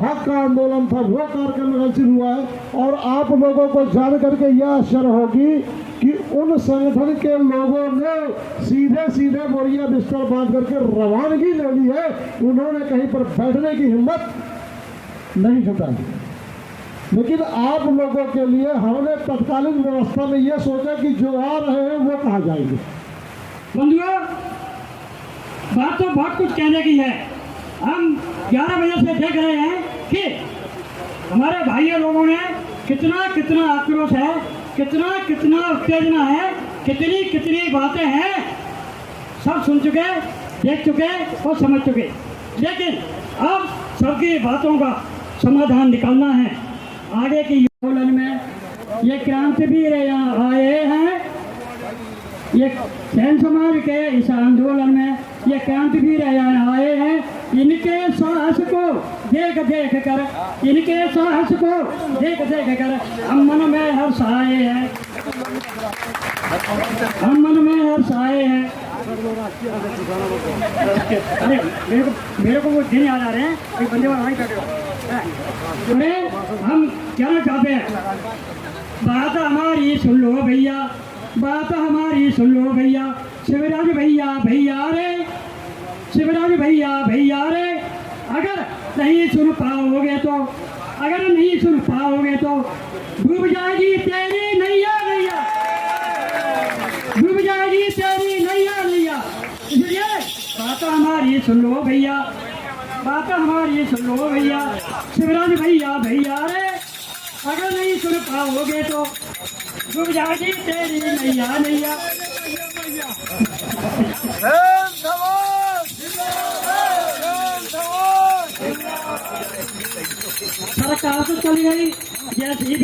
हक का आंदोलन था वो कार्यक्रम हासिल हुआ है। और आप लोगों को जान करके यह आश्चर्य होगी कि उन संगठन के लोगों ने सीधे सीधे बोरिया बिस्तर बांध करके रवानगी ले ली है। उन्होंने कहीं पर बैठने की हिम्मत नहीं जुटाई। लेकिन आप लोगों के लिए हमने तत्कालीन व्यवस्था में यह सोचा कि जो आ रहे हैं वो कहाँ जाएंगे। बंधुओं, बात तो बहुत कुछ कहने की है। हम 11 बजे से देख रहे हैं कि हमारे भाइयों लोगों ने कितना आक्रोश है, कितना उत्तेजना है, कितनी बातें हैं, सब सुन चुके, देख चुके और समझ चुके। लेकिन अब सबकी बातों का समाधान निकालना है। आगे की आंदोलन में ये क्रांतिवीर यहाँ आए हैं, ये जैन समाज के इस आंदोलन में ये क्रांतिवीर यहाँ आए हैं। इनके साहस को देख कर हम मन में हर्षाए हैं, अरे मेरे को वो दिन याद आ रहे हैं, एक बंदे वाला अरे हम क्या चाहते हैं, बात हमारी सुन लो भैया, बात हमारी सुन लो भैया। शिवराज भैया रे, शिवराज भैया रे, अगर नहीं सुन पाओगे तो डूब जाएगी तेरी नैया, डूब जाएगी तेरी नैया। इसलिए बात हमारी सुन लो भैया, बात हमारी सुन लो भैया। शिवराज भैया रे, अगर नहीं सुन पाओगे तो डूब जाएगी तेरी नैया। सरकार तो चली गई जैसी,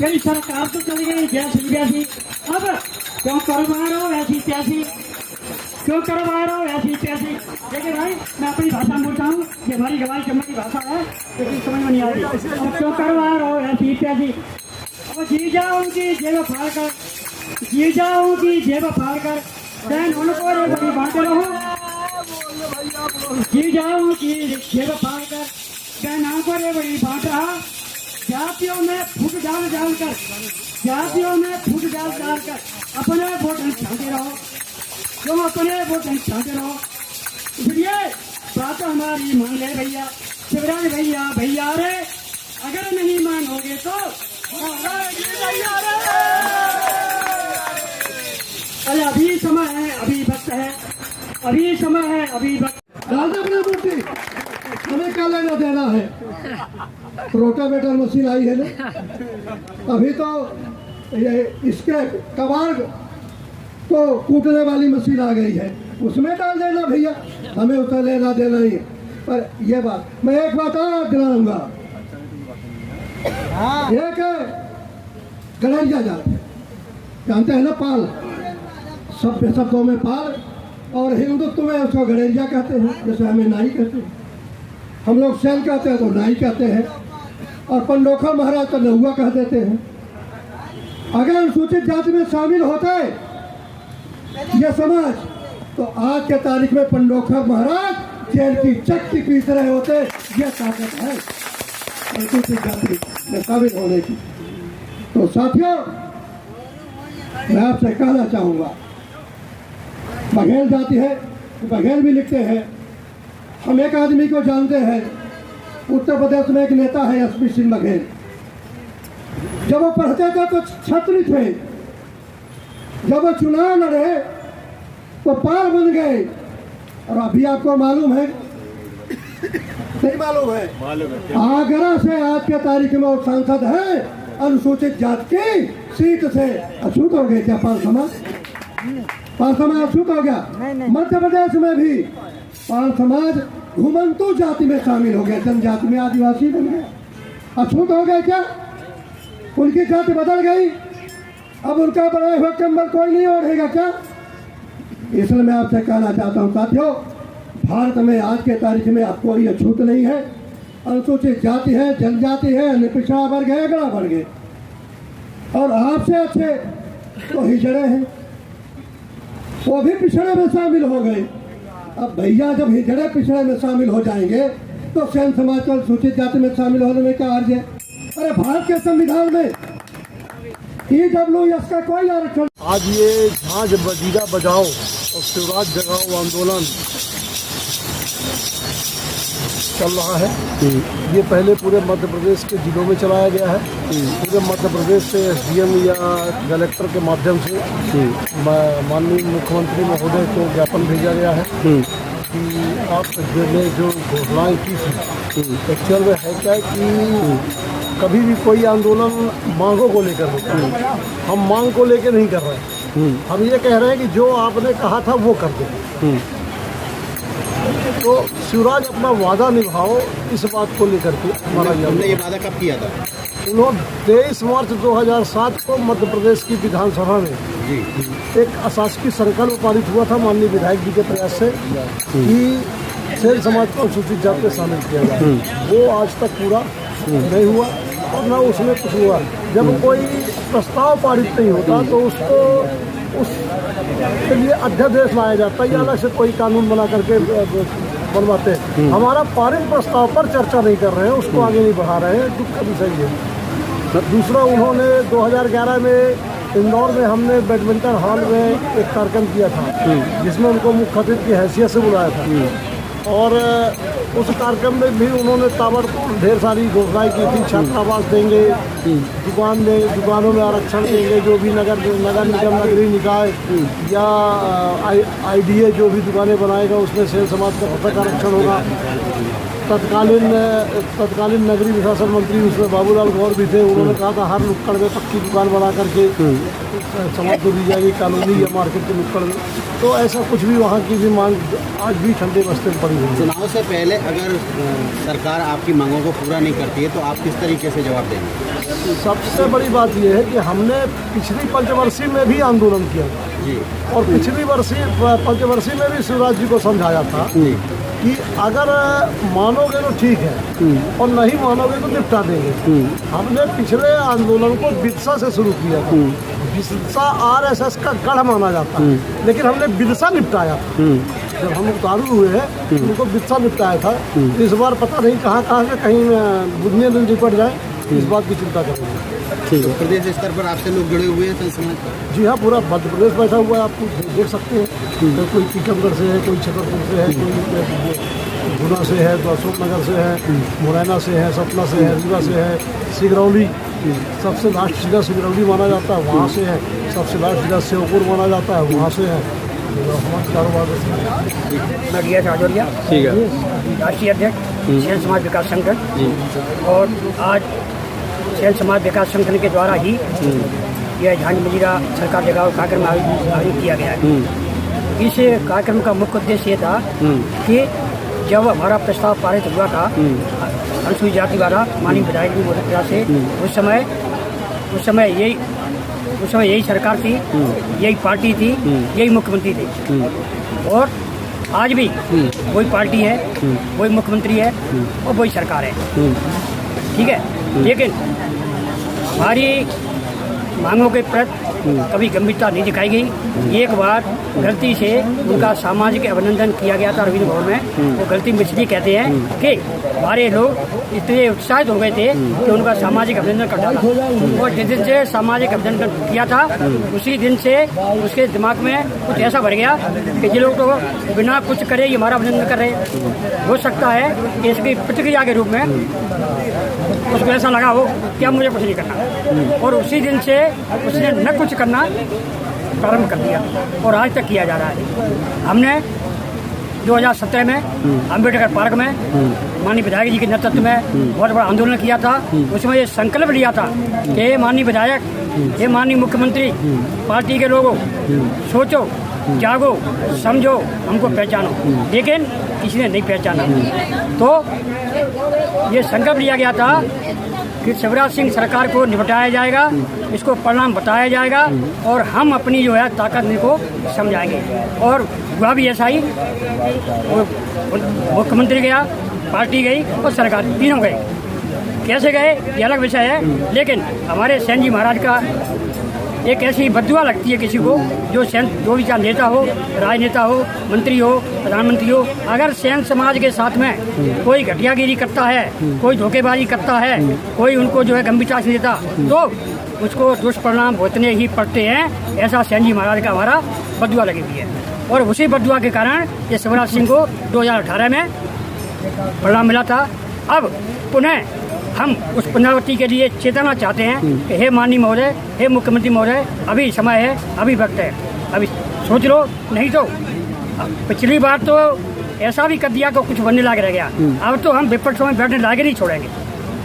मेरी सरकार तो चली गई जैसी। अब क्यों करवा रहे हो ऐसी तैसी, देखिए भाई मैं अपनी भाषा में बोलता हूँ, ये हमारी गवाही चम्मच की भाषा है लेकिन समझ में नहीं आ रही। अब क्यों करवा रहे हो ऐसी तैसी, अब जी जाऊंगी जेब फाड़ कर बहन उनको रे बड़ी बांटे रहो। जी जाऊंगी जेब फाड़ कर बहन को रे बड़ी बांट रहा। जातियों में फूट डाल कर अपने वोट छाते रहो, तुम अपने वोट छाते रहो। इसलिए बात हमारी मान ले भैया, शिवराज भैया रे, अगर नहीं मानोगे तो अरे अभी समय है, अभी वक्त है, राजा अपनी मूर्ति हमें क्या लेना देना है। रोटावेटर मशीन आई है ना, अभी तो ये इसके कबाड़ को कूटने वाली मशीन आ गई है, उसमें डाल देना भैया, हमें उसका लेना देना नहीं है। पर ये बात मैं एक बात और दिलाऊंगा, एक गड़रिया जात जानते हैं ना, पाल, सभ्य शब्दों में पाल और हिंदुत्व में उसको गड़रिया कहते हैं। जैसे हमें नाई कहते हैं, हम लोग सैन कहते हैं तो नाई कहते हैं, और पंडोखा महाराज तो नहुआ कह देते हैं। अगर अनुसूचित जाति में शामिल होते यह समाज तो आज के तारीख में पंडोखा महाराज जेल की चक्की पीस रहे होते। यह ताकत है अनुसूचित जाति में शामिल होने की। तो साथियों, मैं आपसे कहना चाहूँगा, बघेल जाति है, बघेल भी लिखते हैं। हम एक आदमी को जानते हैं, उत्तर प्रदेश में एक नेता है एसपी सिंह बघेल। जब वो पढ़ते थे तो छात्र थे, जब वो चुनाव लड़े तो पाल बन गए। और अभी आपको मालूम है, नहीं मालूम है, आगरा से आज के तारीख में वो सांसद है अनुसूचित जाति की सीट से। अछूत हो गए क्या पाल समाज? अछूत हो गया। मध्य प्रदेश में भी पाल समाज घुमंतु जाति में शामिल हो गया, जनजाति में आदिवासी बन गया। अछूत हो गए क्या? उनकी जाति बदल गई, अब उनका बनाए हुआ कंबल कोई नहीं ओढ़ेगा क्या? इसलिए मैं आपसे कहना चाहता हूँ साथियों, भारत में आज के तारीख में अब कोई अछूत नहीं है। अनुसूचित जाति है, जनजाति है, पिछड़ा वर्ग है, अगड़ा वर्ग है, और आपसे अच्छे तो हिजड़े हैं, वो भी पिछड़े में शामिल हो गए। अब भैया जब हिजड़े पिछड़े में शामिल हो जाएंगे तो सैन समाज को अनुसूचित जाति में शामिल होने में क्या अर्ज है? अरे भारत के संविधान में EWS का कोई आरक्षण। आज ये झांझ बजीरा बजाओ और शिवराज जगाओ आंदोलन चल रहा है। ये पहले पूरे मध्य प्रदेश के जिलों में चलाया गया है। पूरे मध्य प्रदेश से SDM या कलेक्टर के माध्यम से माननीय मुख्यमंत्री महोदय को ज्ञापन भेजा गया है कि आप ने जो घोषणाएं की थी एक्चुअल में है क्या कि कभी भी कोई आंदोलन मांगों को लेकर होता है, हम मांग को लेकर नहीं कर रहे हैं। हम ये कह रहे हैं कि जो आपने कहा था वो कर दो। तो शिवराज अपना वादा निभाओ, इस बात को लेकर के हमारा ये वादा कब किया था? उन्होंने 23 मार्च 2007 को मध्य प्रदेश की विधानसभा में एक अशासकीय संकल्प पारित हुआ था माननीय विधायक जी के प्रयास से कि सेन समाज को अनुसूचित जाति में शामिल किया जाए। वो आज तक पूरा नहीं हुआ और न उसमें कुछ हुआ। जब कोई प्रस्ताव पारित नहीं होता तो उसको उसके लिए अध्यादेश लाया जाता है या अलग से कोई कानून बना करके बनवाते हैं। हमारा पारित प्रस्ताव पर चर्चा नहीं कर रहे हैं, उसको आगे नहीं बढ़ा रहे हैं, दुख का विषय है। दूसरा, उन्होंने 2011 में इंदौर में हमने बैडमिंटन हॉल में एक कार्यक्रम किया था जिसमें उनको मुख्य अतिथि की हैसियत से बुलाया था और उस कार्यक्रम में भी उन्होंने ताबड़तोड़ ढेर सारी घोषणाएं की थी। छात्रावास देंगे, दुकानों में आरक्षण देंगे, जो भी नगर निगम नगरीय निकाय या IDA जो भी दुकानें बनाएगा उसमें सेन समाज का पृथक आरक्षण होगा। तत्कालीन नगरीय प्रशासन मंत्री उसमें बाबूलाल गौर भी थे। उन्होंने कहा था हर नुक्कड़ में पक्की दुकान बना करके समाज को दी जाएगी, कॉलोनी या मार्केट के नुक्कड़ में। तो ऐसा कुछ भी वहाँ की भी मांग आज भी ठंडे बस्ते में पड़ी हुई है। चुनाव से पहले अगर सरकार आपकी मांगों को पूरा नहीं करती है तो आप किस तरीके से जवाब देंगे? सबसे बड़ी बात यह है कि हमने पिछली पंचवर्षीय में भी आंदोलन किया जी और पिछली पंचवर्षीय में भी शिवराज जी को समझाया था कि अगर मानोगे तो ठीक है और नहीं मानोगे तो निपटा देंगे। हमने पिछले आंदोलन को बिरसा से शुरू किया था। बिरसा RSS का गढ़ माना जाता है, लेकिन हमने बिरसा निपटाया था। जब हम उतारू हुए हैं उनको बिरसा निपटाया था। इस बार पता नहीं कहाँ से कहीं बुनियाद निपट जाए, इस बात की चिंता करेंगे। ठीक है। प्रदेश स्तर पर आपसे लोग जुड़े हुए हैं सेन समाज पर? जी हाँ, पूरा मध्य प्रदेश बैठा हुआ है, आप देख सकते हैं। तो कोई टीकमगढ़ से है, कोई छतरपुर से है, कोई गुना से है, तो अशोकनगर से है, मुरैना से है, सतना से है, रीवा से है, सिगरौली सबसे लास्ट जिला सिगरौली माना जाता है, वहाँ से है। सबसे लास्ट जिला श्योपुर माना जाता है, वहाँ से है। हमारे कारोबार मैं DS राजौरिया, ठीक है, राष्ट्रीय अध्यक्ष सेन समाज विकास संगठन। और आज सेन समाज विकास संगठन के द्वारा ही यह झांझ बजीरा सरकार जगाओ कार्यक्रम आयोजित किया गया है। इस कार्यक्रम का मुख्य उद्देश्य ये था कि जब हमारा प्रस्ताव पारित हुआ था अनुसूचित जाति वाला माननीय विधायक जी महोदय से, उस समय यही सरकार थी, यही पार्टी थी, यही मुख्यमंत्री थे। और आज भी वही पार्टी है, वही मुख्यमंत्री है और वही सरकार है। ठीक है, लेकिन हमारी मांगों के प्रति कभी गंभीरता नहीं दिखाई गई। एक बार गलती से उनका सामाजिक अभिनंदन किया गया था रविंद्र भवन में। वो गलती में इसलिए कहते हैं कि हमारे लोग इतने उत्साहित हो गए थे कि उनका सामाजिक अभिनंदन कर डाला। और जिस दिन से सामाजिक अभिनंदन किया था उसी दिन से उसके दिमाग में कुछ ऐसा भर गया कि ये लोग तो बिना कुछ करे ये हमारा अभिनंदन कर रहे हैं। हो सकता है कि इसकी प्रतिक्रिया के रूप में उसको ऐसा लगा हो कि अब मुझे कुछ नहीं करना, और उसी दिन से उसने न कुछ करना प्रारंभ कर दिया और आज तक किया जा रहा है। हमने 2017 में अम्बेडकर पार्क में माननीय विधायक जी के नेतृत्व में बहुत बड़ा आंदोलन किया था। उसमें ये संकल्प लिया था कि माननीय विधायक, ये माननीय मुख्यमंत्री, पार्टी के लोगों, सोचो, जागो, समझो, हमको पहचानो। लेकिन किसी ने नहीं पहचाना। तो ये संकल्प लिया गया था कि शिवराज सिंह सरकार को निपटाया जाएगा, इसको परिणाम बताया जाएगा और हम अपनी जो है ताकत इनको समझाएंगे। और हुआ भी ऐसा ही। मुख्यमंत्री गया, पार्टी गई और सरकार, तीनों गए। कैसे गए ये अलग विषय है, लेकिन हमारे सेन जी महाराज का एक ऐसी बददुआ लगती है किसी को जो भी चाहे नेता हो, राजनेता हो, मंत्री हो, प्रधानमंत्री हो, अगर सेन समाज के साथ में कोई घटियागिरी करता है, कोई धोखेबाजी करता है, कोई उनको जो है गंभीरता से लेता, तो उसको दुष्परिणाम भुगतने ही पड़ते हैं। ऐसा सेन जी महाराज का हमारा बददुआ लगी हुई है और उसी बददुआ के कारण ये शिवराज सिंह को 2018 में परिणाम मिला था। अब पुनः हम उस पुनरावृत्ति के लिए चेतना चाहते हैं कि हे माननीय महोदय, हे मुख्यमंत्री महोदय, अभी समय है, अभी वक्त है, अभी सोच लो, नहीं तो पिछली बार तो ऐसा भी कर दिया कि कुछ बनने लायक रह गया। अब तो हम विपक्षों में बैठने लायक नहीं छोड़ेंगे।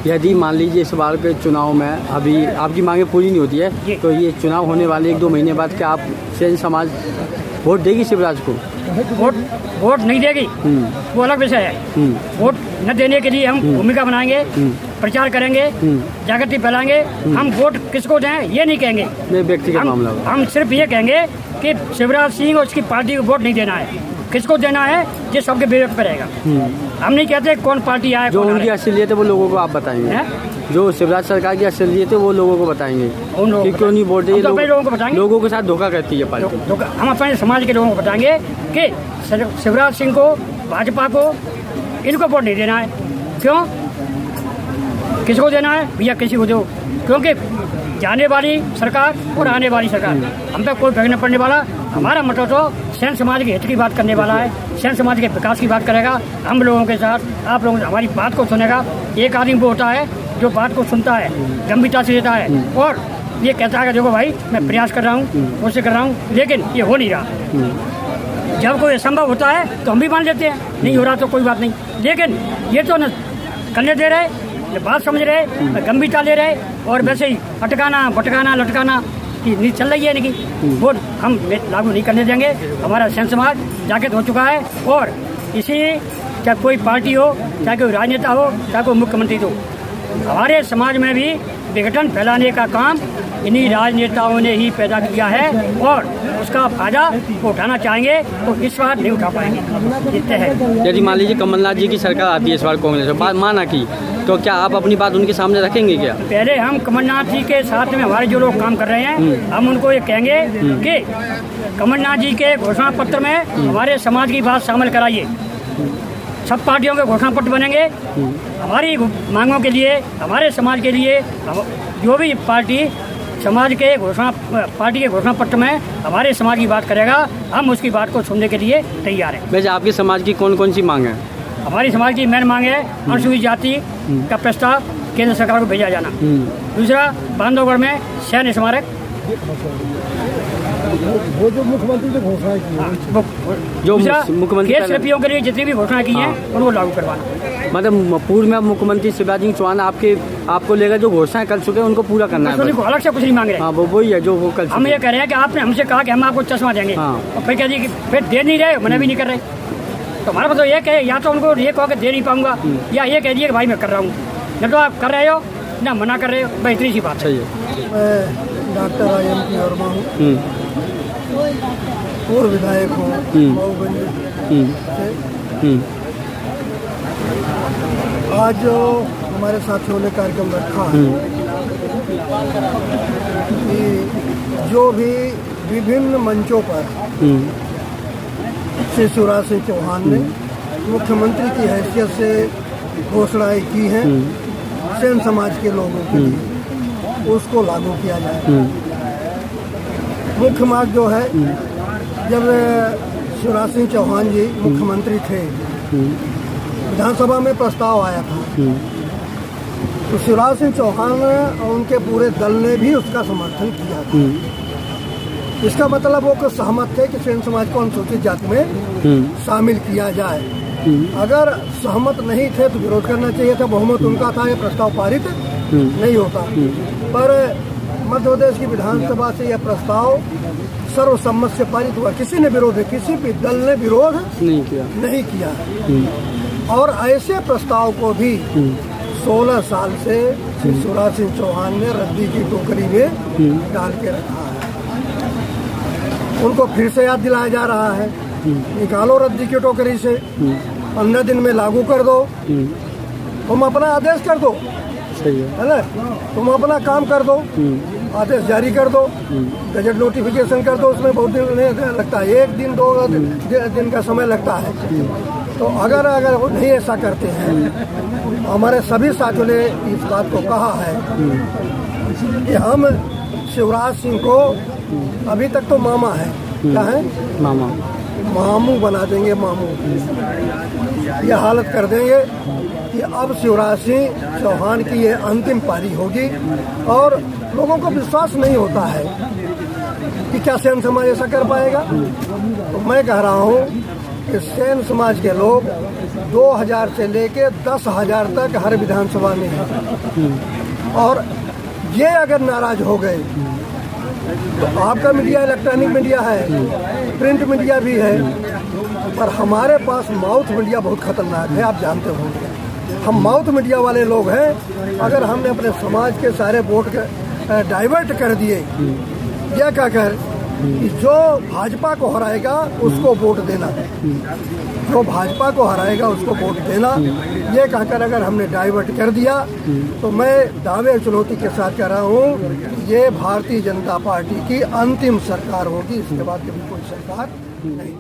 यदि मान लीजिए इस बार के चुनाव में अभी आपकी मांगें पूरी नहीं होती है तो ये चुनाव होने वाले 1-2 महीने बाद क्या आप सेन समाज वोट देगी शिवराज को? वोट नहीं देगी, वो अलग विषय है। वोट न देने के लिए हम भूमिका बनाएंगे, प्रचार करेंगे, जागृति फैलाएंगे। हम वोट किसको दें ये नहीं कहेंगे, व्यक्तिगत मामला। हम सिर्फ ये कहेंगे कि शिवराज सिंह और उसकी पार्टी को वोट नहीं देना है। किसको देना है ये सबके विवेक पर रहेगा। हम नहीं कहते कौन पार्टी आए, जो उनकी असलियत है वो लोगों को आप बताएंगे, जो शिवराज सरकार की असलियत है वो लोगों को बताएंगे कि क्यों नहीं वोट दें। लोगों को बताएंगे, लोगों के साथ धोखा करती है पार्टी। हम अपने समाज के लोगों को बताएंगे कि शिवराज सिंह को, भाजपा को, इनको वोट नहीं देना है। क्यों? किसको देना है भैया? किसी को दो, क्योंकि जाने वाली सरकार और आने वाली सरकार हम पे कोई फर्क नहीं पड़ने वाला। हमारा मतलब तो सेन समाज के हित की बात करने वाला है, सेन समाज के विकास की बात करेगा, हम लोगों के साथ, आप लोगों हमारी बात को सुनेगा। एक आदमी वो होता है जो बात को सुनता है, गंभीरता से लेता है और ये कहता है कि देखो भाई मैं प्रयास कर रहा हूँ, कोशिश कर रहा हूँ, लेकिन ये हो नहीं रहा। जब कोई असंभव होता है तो हम भी मान लेते हैं, नहीं हो रहा तो कोई बात नहीं, लेकिन ये तो न करने दे रहे, न बात समझ रहे, न गंभीरता ले रहे और वैसे ही अटकाना भटकाना लटकाना की नीति चल रही है इनकी। वो हम लागू नहीं करने देंगे। हमारा सेन समाज जागृत हो चुका है और इसी चाहे कोई पार्टी हो, चाहे कोई राजनेता हो, चाहे कोई मुख्यमंत्री हो, हमारे समाज में भी विघटन फैलाने का काम इन्हीं राजनेताओं ने ही पैदा किया है और उसका फायदा वो उठाना चाहेंगे तो इस बार नहीं उठा पाएंगे, जितने हैं। यदि मान लीजिए कमलनाथ जी की सरकार आती है इस बार कांग्रेस में, बात माना की, तो क्या आप अपनी बात उनके सामने रखेंगे क्या? पहले हम कमलनाथ जी के साथ में हमारे जो लोग काम कर रहे हैं हम उनको ये कहेंगे कि कमलनाथ जी के घोषणा पत्र में हमारे समाज की बात शामिल कराइए। सब पार्टियों के घोषणा पत्र बनेंगे हमारी मांगों के लिए, हमारे समाज के लिए। जो भी पार्टी समाज के पार्टी के घोषणा पत्र में हमारे समाज की बात करेगा, हम उसकी बात को सुनने के लिए तैयार हैं। वैसे आपके समाज की कौन कौन सी मांग है? हमारी समाज की मेन मांग है अनुसूचित जाति का प्रस्ताव केंद्र सरकार को भेजा जाना। दूसरा, बांधवगढ़ में सैन्य स्मारक, वो जो मुख्यमंत्री ने घोषणा की, जो मुख्यमंत्री खेल शिल्पियों के लिए जितनी भी घोषणा की है उनको लागू करवाना। मतलब पूर्व में मुख्यमंत्री शिवराज सिंह चौहान आपको लेकर जो घोषणाएं कर चुके हैं उनको पूरा करना है। अलग से कुछ नहीं मांग रहे। हाँ, वो वही है जो वो कल हम ये कह रहे हैं कि आपने हमसे कहा कि हम आपको चश्मा देंगे और फिर कह दिए कि फिर दे नहीं रहे, मना भी नहीं कर रहे। तो हमारा मतलब ये कहे, या तो उनको ये कहो कि दे नहीं पाऊंगा, या ये कह दिए कि भाई मैं कर रहा हूँ। न तो आप कर रहे हो ना मना कर रहे हो, बस इतनी सी बात है। मैं डॉक्टर IMP वर्मा हूँ, पूर्व विधायक हूँ मऊगंज। आज जो हमारे साथियों ने कार्यक्रम रखा है कि जो भी विभिन्न मंचों पर श्री शिवराज सिंह चौहान ने मुख्यमंत्री की हैसियत से घोषणाएं की हैं सेन समाज के लोगों के लिए, उसको लागू किया जाए। मुख्य मांग जो है, जब शिवराज सिंह चौहान जी मुख्यमंत्री थे, विधानसभा में प्रस्ताव आया था, तो शिवराज सिंह चौहान और उनके पूरे दल ने भी उसका समर्थन किया था। इसका मतलब वो सहमत थे कि सेन समाज को अनुसूचित जाति में शामिल किया जाए। अगर सहमत नहीं थे तो विरोध करना चाहिए था, बहुमत उनका था, ये प्रस्ताव पारित नहीं होता। पर मध्य प्रदेश की विधानसभा से यह प्रस्ताव सर्वसम्मत से पारित हुआ, किसी ने विरोध, किसी भी दल ने विरोध नहीं किया। और ऐसे प्रस्ताव को भी 16 साल से शिवराज सिंह चौहान ने रद्दी की टोकरी में डाल के रखा है। उनको फिर से याद दिलाया जा रहा है, निकालो रद्दी की टोकरी से, 15 दिन में लागू कर दो, तुम अपना आदेश कर दो, है ना, तुम अपना काम कर दो, आदेश जारी कर दो, गजट नोटिफिकेशन कर दो, उसमें बहुत दिन नहीं लगता है, 1 दिन 2 दिन का समय लगता है। तो अगर वो नहीं ऐसा करते हैं, हमारे सभी साथियों ने इस बात को कहा है कि हम शिवराज सिंह को अभी तक तो मामा है, क्या है मामू बना देंगे, मामू ये हालत कर देंगे कि अब शिवराज सिंह चौहान की ये अंतिम पारी होगी। और लोगों को विश्वास नहीं होता है कि क्या सेन समाज ऐसा कर पाएगा। तो मैं कह रहा हूँ कि सेन समाज के लोग 2000 से लेके 10,000 तक हर विधानसभा में हैं, और ये अगर नाराज हो गए तो आपका मीडिया इलेक्ट्रॉनिक मीडिया है, प्रिंट मीडिया भी है, पर हमारे पास माउथ मीडिया बहुत खतरनाक है, आप जानते होंगे। हम माउथ मीडिया वाले लोग हैं। अगर हमने अपने समाज के सारे वोट डाइवर्ट कर दिए, यह कहकर कि जो भाजपा को हराएगा उसको वोट देना, जो भाजपा को हराएगा उसको वोट देना, ये कहकर अगर हमने डाइवर्ट कर दिया तो मैं दावे चुनौती के साथ कह रहा हूँ, ये भारतीय जनता पार्टी की अंतिम सरकार होगी, इसके बाद कभी कोई सरकार नहीं।